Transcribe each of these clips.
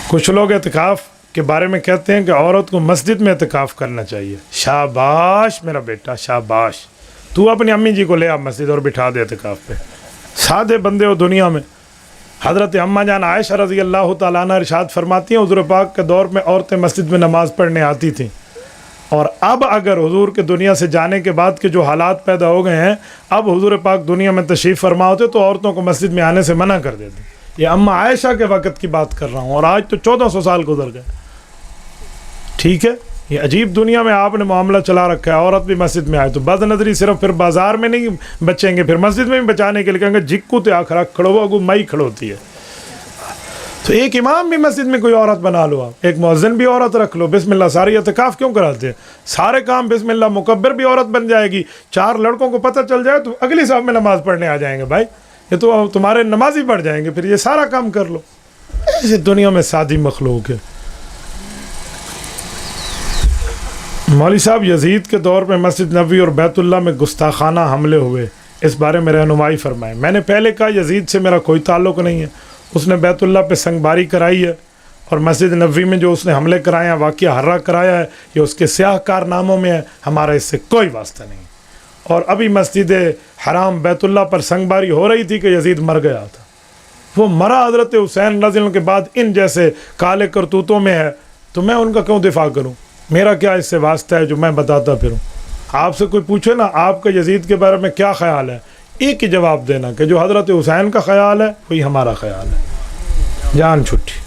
کچھ لوگ اعتکاف کے بارے میں کہتے ہیں کہ عورت کو مسجد میں اعتکاف کرنا چاہیے. شاباش میرا بیٹا شاباش, تو اپنی امی جی کو لے آ مسجد اور بٹھا دے اعتکاف پہ. سادے بندے ہو دنیا میں. حضرت اماں جان عائشہ رضی اللہ تعالیٰ عنہ ارشاد فرماتی ہیں حضور پاک کے دور میں عورتیں مسجد میں نماز پڑھنے آتی تھیں, اور اب اگر حضور کے دنیا سے جانے کے بعد کے جو حالات پیدا ہو گئے ہیں, اب حضور پاک دنیا میں تشریف فرما ہوتے تو عورتوں کو مسجد میں آنے سے منع کر دیتے. یہ اماں عائشہ کے وقت کی بات کر رہا ہوں, اور آج تو 1400 سال گزر گئے. ٹھیک ہے, یہ عجیب دنیا میں آپ نے معاملہ چلا رکھا ہے. عورت بھی مسجد میں آئے تو بد نظری صرف پھر بازار میں نہیں بچیں گے, پھر مسجد میں بھی بچانے کے لیے کہیں گے جھکو تے آخرا کھڑو گو مئی کھڑوتی ہے. تو ایک امام بھی مسجد میں کوئی عورت بنا لو, آپ ایک مؤذن بھی عورت رکھ لو. بسم اللہ ساری اعتکاف کیوں کراتے ہیں؟ سارے کام بسم اللہ. مکبر بھی عورت بن جائے گی. 4 لڑکوں کو پتہ چل جائے تو اگلی صف میں نماز پڑھنے آ جائیں گے. بھائی یہ تو تمہارے نمازی پڑھ جائیں گے, پھر یہ سارا کام کر لو. ایسی دنیا میں سادی مخلوق ہے. مولوی صاحب یزید کے دور میں مسجد نبوی اور بیت اللہ میں گستاخانہ حملے ہوئے, اس بارے میں رہنمائی فرمائیں. میں نے پہلے کہا یزید سے میرا کوئی تعلق نہیں ہے. اس نے بیت اللہ پہ سنگ باری کرائی ہے, اور مسجد نبوی میں جو اس نے حملے کرائے ہیں, واقعہ حرہ کرایا ہے, یہ اس کے سیاہ کارناموں میں ہے. ہمارا اس سے کوئی واسطہ نہیں. اور ابھی مسجد حرام بیت اللہ پر سنگ باری ہو رہی تھی کہ یزید مر گیا تھا. وہ مرا حضرت حسین رضی اللہ عنہ کے بعد ان جیسے کالے کرتوتوں میں ہے, تو میں ان کا کیوں دفاع کروں؟ میرا کیا اس سے واسطہ ہے جو میں بتاتا پھروں؟ آپ سے کوئی پوچھے نا آپ کا یزید کے بارے میں کیا خیال ہے, ایک ہی جواب دینا کہ جو حضرت حسین کا خیال ہے وہی ہمارا خیال ہے. جان چھٹی.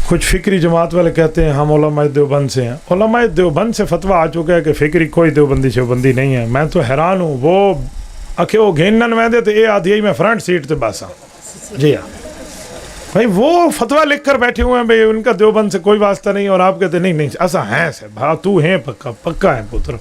کچھ فکری جماعت والے کہتے ہیں ہم علماء دیوبند سے ہیں. علماء دیوبند سے فتویٰ آ چکا ہے کہ فکری کوئی دیوبندی شیوبندی نہیں ہے. میں تو حیران ہوں, وہ اکھے وہ گھینن میں دے تو اے آدھی میں فرنٹ سیٹ تے باسا. جی ہاں بھائی, وہ فتویٰ لکھ کر بیٹھے ہوئے ہیں بھائی ان کا دیوبند سے کوئی واسطہ نہیں, اور آپ کہتے نہیں ایسا ہے سے بھا تو ہیں پکا پکا ہے پتر.